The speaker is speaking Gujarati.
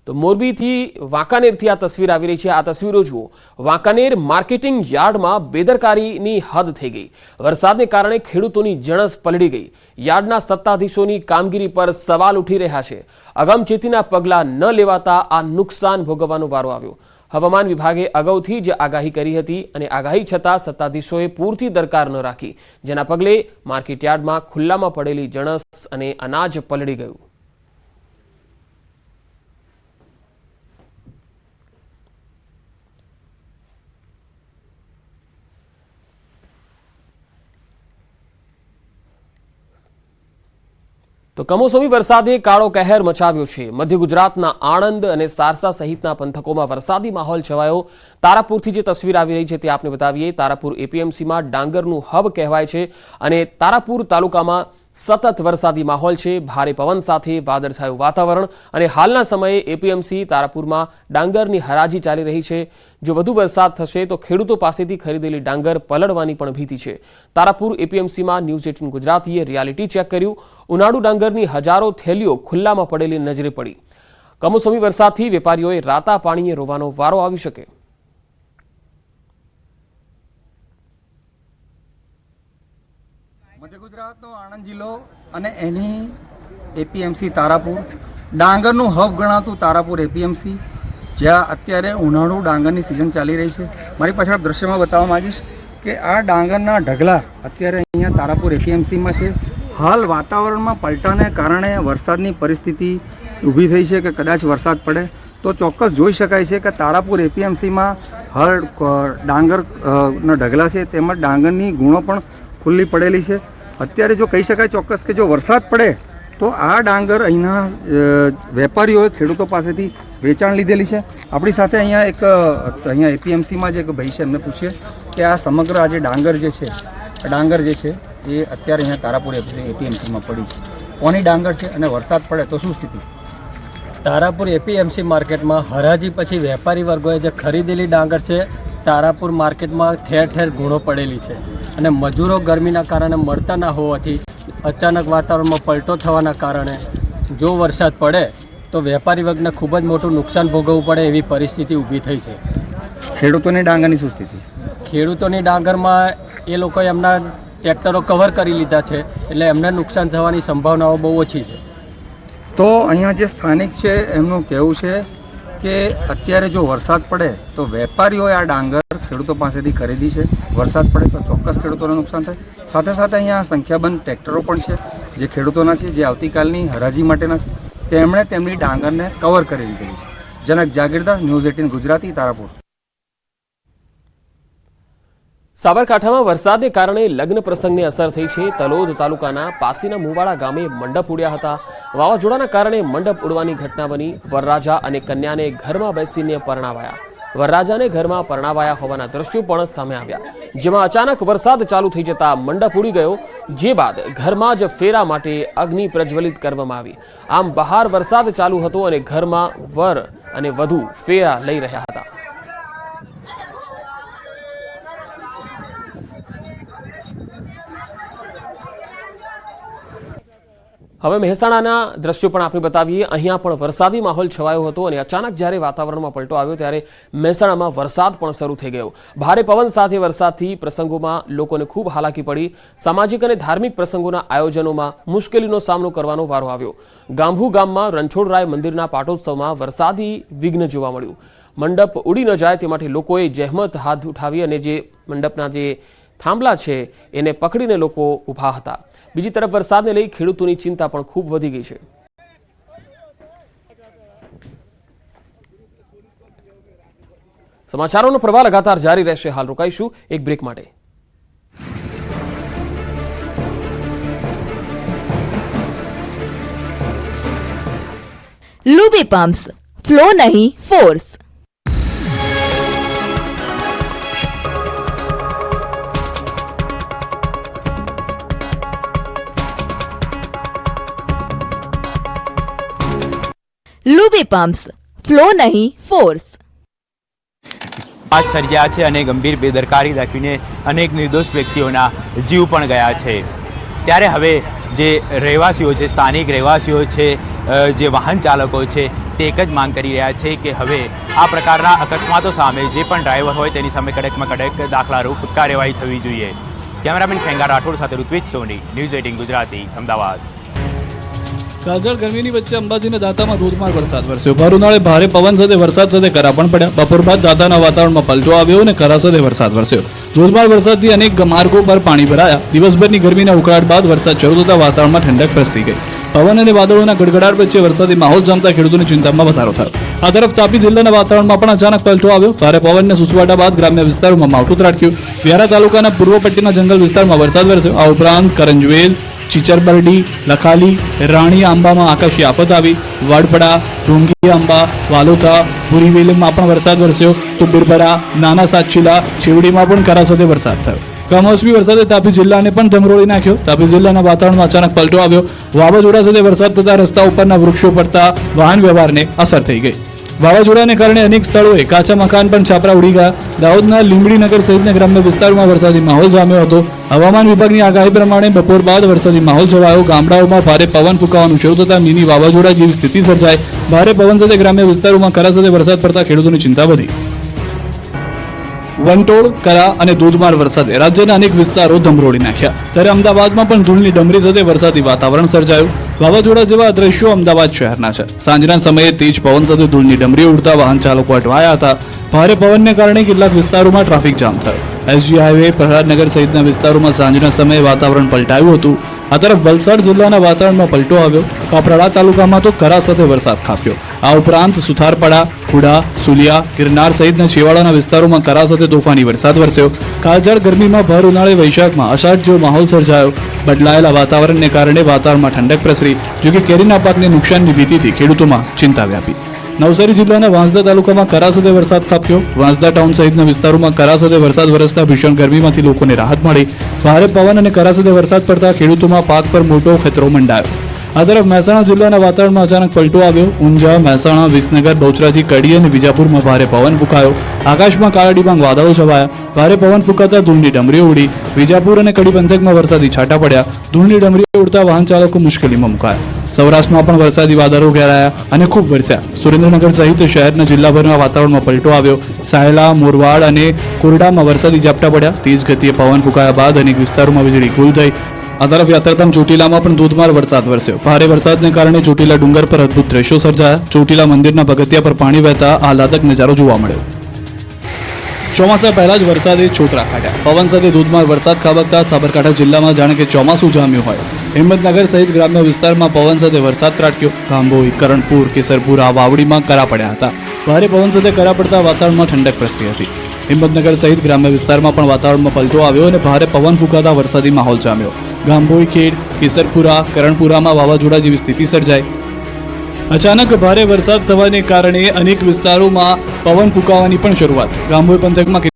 તો મોરબીથી વાંકાનેરથી આ તસવીર આવી રહી છે। આ તસવીરો જુઓ। વાંકાનેર માર્કેટિંગ યાર્ડમાં બેદરકારીની હદ થઈ ગઈ। વરસાદને કારણે ખેડૂતોની જણસ પલળી ગઈ। યાર્ડના સત્તાધીશોની કામગીરી પર સવાલ ઉઠી રહ્યા છે। અગમચેતીના પગલાં ન લેવાતા આ નુકસાન ભોગવવાનો વારો આવ્યો। હવામાન વિભાગે અગાઉથી જ આગાહી કરી હતી અને આગાહી છતાં સત્તાધીશોએ પૂરતી દરકાર ન રાખી, જેના પગલે માર્કેટ યાર્ડમાં ખુલ્લામાં પડેલી જણસ અને અનાજ પલળી ગયું। તો કમોસમી વરસાદે કાળો કહેર મચાવ્યો છે। મધ્ય ગુજરાતના આણંદ અને સારસા સહિતના પંથકોમાં વરસાદી માહોલ છવાયો। તારાપુરથી જે તસવીર આવી રહી છે તે આપને બતાવીએ। તારાપુર એપીએમસીમાં ડાંગરનું હબ કહેવાય છે અને તારાપુર તાલુકામાં સતત વરસાદી માહોલ છે। ભારે પવન સાથે વાદળછાયું વાતાવરણ અને હાલના સમયે એપીએમસી તારાપુરમાં ડાંગરની હરાજી ચાલી રહી છે। જો વધુ વરસાદ થશે તો ખેડૂતો પાસેથી ખરીદેલી ડાંગર પલળવાની પણ ભીતિ છે। તારાપુર એપીએમસીમાં ન્યૂઝ 18 ગુજરાતીએ રિયાલિટી ચેક કર્યું। ઉનાળુ ડાંગરની હજારો થેલીઓ ખુલ્લામાં પડેલી નજરે પડી। કમોસમી વરસાદથી વેપારીઓએ રાતા પાણીએ રોવાનો વારો આવી શકે। મધ્ય ગુજરાતનો આણંદ જિલ્લો અને એની એપીએમસી તારાપુર ડાંગરનું હબ ગણાતું તારાપુર એપીએમસી, જ્યાં અત્યારે ઉનાળુ ડાંગરની સિઝન ચાલી રહી છે। મારી પાછળ દ્રશ્યમાં બતાવવા માંગીશ કે આ ડાંગરના ઢગલા અત્યારે અહીંયા તારાપુર એપીએમસીમાં છે। હાલ વાતાવરણમાં પલટાને કારણે વરસાદની પરિસ્થિતિ ઊભી થઈ છે કે કદાચ વરસાદ પડે તો ચોક્કસ જોઈ શકાય છે કે તારાપુર એપીએમસીમાં હાલ ડાંગરના ઢગલા છે, તેમજ ડાંગરની ગુણો પણ ખુલ્લી પડેલી છે। અત્યારે જો કહી શકાય ચોક્કસ કે જો વરસાદ પડે તો આ ડાંગર અહીંના વેપારીઓએ ખેડૂતો પાસેથી વેચાણ લીધેલી છે। આપણી સાથે અહીંયા એપીએમસીમાં જે એક ભાઈ છે એમને પૂછીએ કે આ સમગ્ર આ જે ડાંગર જે છે એ અત્યારે અહીંયા તારાપુર એપીએમસીમાં પડી છે, કોની ડાંગર છે અને વરસાદ પડે તો શું સ્થિતિ? તારાપુર એપીએમસી માર્કેટમાં હરાજી પછી વેપારી વર્ગોએ જે ખરીદેલી ડાંગર છે તારાપુર માર્કેટમાં ઠેર ઠેર ગુણો પડેલી છે અને મજૂરો ગરમીના કારણે મળતા ના હોવાથી અચાનક વાતાવરણમાં પલટો થવાના કારણે જો વરસાદ પડે તો વેપારી વર્ગને ખૂબ જ મોટું નુકસાન ભોગવવું પડે એવી પરિસ્થિતિ ઊભી થઈ છે। ખેડૂતોની ડાંગરની શું સ્થિતિ? ખેડૂતોની ડાંગરમાં એ લોકોએ એમના ટ્રેક્ટરો કવર કરી લીધા છે એટલે એમને નુકસાન થવાની સંભાવનાઓ બહુ ઓછી છે। તો અહીંયા જે સ્થાનિક છે એમનું કહેવું છે કે અત્યારે જો વરસાદ પડે તો વેપારીઓએ આ ડાંગર ખેડૂતો પાસેથી ખરીદી છે, વરસાદ પડે તો ચોક્કસ ખેડૂતોને નુકસાન થાય। સાથે સાથે અહીંયા સંખ્યાબંધ ટ્રેક્ટરો પણ છે જે ખેડૂતોના છે, જે આવતીકાલની હરાજી માટેના છે, તેમણે તેમની ડાંગરને કવર કરી દીધેલી છે। જનક જાગીરદાર, ન્યૂઝ 18 ગુજરાતી, તારાપુર। સાબરકાંઠામાં વરસાદને કારણે લગ્ન પ્રસંગને અસર થઈ છે। તલોદ તાલુકાના પાસીના મુવાડા ગામે મંડપ ઉડ્યા હતા। વાવાઝોડાના કારણે મંડપ ઉડવાની ઘટના બની। વરરાજા અને કન્યાને ઘરમાં બેસીને પરણાવાયા। વરરાજાને ઘરમાં પરણાવાયા હોવાના દ્રશ્યો પણ સામે આવ્યા, જેમાં અચાનક વરસાદ ચાલુ થઈ જતા મંડપ ઉડી ગયો, જે બાદ ઘરમાં જ ફેરા માટે અગ્નિ પ્રજ્વલિત કરવામાં આવી। આમ બહાર વરસાદ ચાલુ હતો અને ઘરમાં વર અને વધુ ફેરા લઈ રહ્યા હતા। હવે મહેસાણાના દ્રશ્યો પણ આપણે બતાવીએ। અહીંયા પણ વરસાદી માહોલ છવાયો હતો અને અચાનક જ્યારે વાતાવરણમાં પલટો આવ્યો ત્યારે મહેસાણામાં વરસાદ પણ શરૂ થઈ ગયો। ભારે પવન સાથે વરસાદથી પ્રસંગોમાં લોકોને ખૂબ હાલાકી પડી। સામાજિક અને ધાર્મિક પ્રસંગોના આયોજનોમાં મુશ્કેલીનો સામનો કરવાનો વારો આવ્યો। ગાંભુ ગામમાં રણછોડરાય મંદિરના પાટોત્સવમાં વરસાદી વિઘ્ન જોવા મળ્યું। મંડપ ઉડી ન જાય તે માટે લોકોએ જહેમત હાથ ઉઠાવી અને જે મંડપના જે થાંભલા છે એને પકડીને લોકો ઊભા હતા। બીજી તરફ વરસાદને લઈ ખેડૂતોની ચિંતા પણ ખૂબ વધી ગઈ છે। સમાચારોનો પ્રવાહ લગાતાર જારી રહેશે। હાલ રોકાઈશું એક બ્રેક માટે। લૂબી પમ્પ્સ, ફ્લો નહીં ફોર્સ। લૂબી પમ્પ્સ, ફ્લો નહીં ફોર્સ। સર્જ્યા છે અને ગંભીર બેદરકારી દાખવીને અનેક નિર્દોષ વ્યક્તિઓના જીવ પણ ગયા છે। ત્યારે હવે જે રહેવાસીઓ છે, સ્થાનિક રહેવાસીઓ છે, જે વાહન ચાલકો છે, તે એક જ માંગ કરી રહ્યા છે કે હવે આ પ્રકારના અકસ્માતો સામે જે પણ ડ્રાઈવર હોય તેની સામે કડકમાં કડક દાખલારૂપ કાર્યવાહી થવી જોઈએ. કેમેરામેન ખેંગા રાઠોડ સાથે ઋત્વિજ સોની, ન્યૂઝ 18 ગુજરાતી, અમદાવાદ. કાજળ ગરમીની વચ્ચે અંબાજીના દાંતામાં ધોધમાર વરસાદ વરસ્યો. ભર ઉનાળે ભારે પવન સાથે વરસાદ સાથે કરા પણ પડ્યા. બપોર બાદ દાંતાના વાતાવરણમાં પલટો આવ્યો અને કરા સાથે વરસાદ વરસ્યો. ધોધમાર વરસાદથી અનેક માર્ગો પર પાણી ભરાયા. દિવસભરની ગરમીના ઉકળાટ બાદ વરસાદ શરૂ થતા વાતાવરણમાં ઠંડક પ્રસરી ગઈ. પવન અને વાદળોના ગડગડાટ વચ્ચે વરસાદી માહોલ જામતા ખેડૂતોની ચિંતામાં વધારો થયો. આ તરફ તાપી જિલ્લાના વાતાવરણમાં પણ અચાનક પલટો આવ્યો. ભારે પવનને સુસવાટા બાદ ગ્રામ્ય વિસ્તારોમાં માવઠું ત્રાટક્યું. વ્યારા તાલુકાના પૂર્વ પટ્ટીના જંગલ વિસ્તારમાં વરસાદ વરસ્યો. આ ઉપરાંત કરંજવેલ, ચીચરબરડી, લખાલી, રાણી આંબામાં આકાશી આફત આવી. વડપડા, ઢોંગી આંબા, વાલોથા, ભૂરીવેલમાં પણ વરસાદ વરસ્યો. તો બિરબરા, નાના સાતશીલા, છેવડીમાં પણ કરા સાથે વરસાદ થયો. કમોસમી વરસાદે તાપી જિલ્લાને પણ ધમરોળી નાખ્યો. તાપી જિલ્લાના વાતાવરણમાં અચાનક પલટો આવ્યો. વાવાઝોડા સાથે વરસાદ થતા રસ્તા ઉપરના વૃક્ષો પડતા વાહન વ્યવહારને અસર થઈ ગઈ. વાવાઝોડાને કારણે અનેક સ્થળોએ કાચા મકાન પણ છાપરા ઉડી ગયા. દાહોદના લીંબડીનગર સહિતના ગ્રામ્ય વિસ્તારોમાં વરસાદી માહોલ જામ્યો હતો. હવામાન વિભાગની આગાહી પ્રમાણે બપોર બાદ વરસાદી માહોલ છવાયો. ગામડાઓમાં ભારે પવન ફૂંકાવાનું શરૂ થતાં મિની વાવાઝોડા જેવી સ્થિતિ સર્જાઈ. ભારે પવન સાથે ગ્રામ્ય વિસ્તારોમાં કરા સાથે વરસાદ પડતા ખેડૂતોની ચિંતા વધી. વંટોળ, કરા અને ધોધમાર વરસાદે રાજ્યના અનેક વિસ્તારો ધમરોળી નાખ્યા. ત્યારે અમદાવાદમાં પણ ધૂળની ડમરી સાથે વરસાદી વાતાવરણ સર્જાયું. વાવાઝોડા જેવા દ્રશ્યો અમદાવાદ શહેરના છે. સાંજના સમયે તેજ પવન સાથે ધૂળની ડમરી ઉડતા વાહન ચાલકો અટવાયા હતા. ભારે પવનને કારણે કેટલાક વિસ્તારોમાં ટ્રાફિક જામ થયો. એસજી હાઈવે, પ્રહલાદનગર સહિતના વિસ્તારોમાં સાંજના સમયે વાતાવરણ પલટાયું હતું. આ તરફ વલસાડ જિલ્લાના વાતાવરણમાં પલટો આવ્યો. કાપરાડા તાલુકામાં તો કરા સાથે વરસાદ ખાબક્યો. આ ઉપરાંત સુથારપડા, ખુડા, સુલિયા, ગિરનાર સહિતના છેવાડાના વિસ્તારોમાં કરા સાથે તોફાની વરસાદ વરસ્યો. કાળઝાળ ગરમીમાં ભર ઉનાળે વૈશાખમાં અષાઢ જેવો માહોલ સર્જાયો. બદલાયેલા વાતાવરણને કારણે વાતાવરણમાં ઠંડક પ્રસરી. જોકે કેરીના પાકને નુકસાનની ભીતિથી ખેડૂતોમાં ચિંતા વ્યાપી. નવસારી જિલ્લાના વાંસદા તાલુકામાં કરા સાથે વરસાદ ખાબક્યો. વાંસદા ટાઉન સહિતના વિસ્તારોમાં કરા સાથે વરસાદ વરસતા ભીષણ ગરમીમાંથી લોકોને રાહત મળી. ભારે પવન અને કરા સાથે વરસાદ પડતા ખેડૂતોમાં પાક પર મોટો ખતરો મંડાયો. આ તરફ મહેસાણા જિલ્લાના વાતાવરણમાં અચાનક પલટો આવ્યો. ઊંઝા, મહેસાણા, વિસનગર, બહુચરાજી, કડી અને વિજાપુરમાં ભારે પવન ફૂંકાયો. આકાશમાં કાળા ડિબાંગ વાદળો છવાયા. ભારે પવન ફૂંકાતા ધૂળની ડમરીઓ ઉડી. વિજાપુર અને કડી પંથકમાં વરસાદી છાંટા પડ્યા. ધૂળની ડમરીઓ ઉડતા વાહન ચાલકો મુશ્કેલીમાં મુકાયા. સૌરાષ્ટ્રમાં પણ વરસાદી વાદળો ઘેરાયા અને ખૂબ વરસ્યા. સુરેન્દ્રનગર સહિત શહેરના જિલ્લાભરના વાતાવરણમાં પલટો આવ્યો. સાયલા, મોરવાડ અને કોરડામાં વરસાદી ઝાપટા પડ્યા. તેજ ગતિએ પવન ફૂંકાયા બાદ અનેક વિસ્તારોમાં વીજળી ગુલ થઈ. આ તરફ યાત્રાધામ ચોટીલામાં પણ ધોધમાર વરસાદ વરસ્યો. ભારે વરસાદને કારણે ચોટીલા ડુંગર પર અદભુત દ્રશ્યો સર્જાયા. ચોટીલા મંદિરના પગથિયા પર પાણી વહેતા આહલાદક નજારો જોવા મળ્યો. ચોમાસા પહેલા જ વરસાદે છોતરા કાઢ્યા. પવન સાથે ધોધમાર વરસાદ ખાબકતા સાબરકાંઠા જિલ્લામાં જાણે કે ચોમાસું જામ્યું હોય. હિંમતનગર સહિત ગ્રામ્ય વિસ્તારમાં પવન સાથે વરસાદ ત્રાટક્યો. ગાંભોઈ, કરણપુર, કેસરપુરા, વાવડીમાં કરા પડ્યા હતા. ભારે પવન સાથે કરા પડતા વાતાવરણમાં ઠંડક પ્રસરી હતી. હિંમતનગર સહિત ગ્રામ્ય વિસ્તારમાં પણ વાતાવરણમાં પલટો આવ્યો અને ભારે પવન ફૂંકાતા વરસાદી માહોલ જામ્યો. ગાંભોઈ, ખેડ, કેસરપુરા, કરણપુરામાં વાવાઝોડા જેવી સ્થિતિ સર્જાઈ. અચાનક ભારે વરસાદ થવાને કારણે અનેક વિસ્તારોમાં પવન ફૂંકાવાની પણ શરૂઆત. ગાંભોઈ પંથકમાં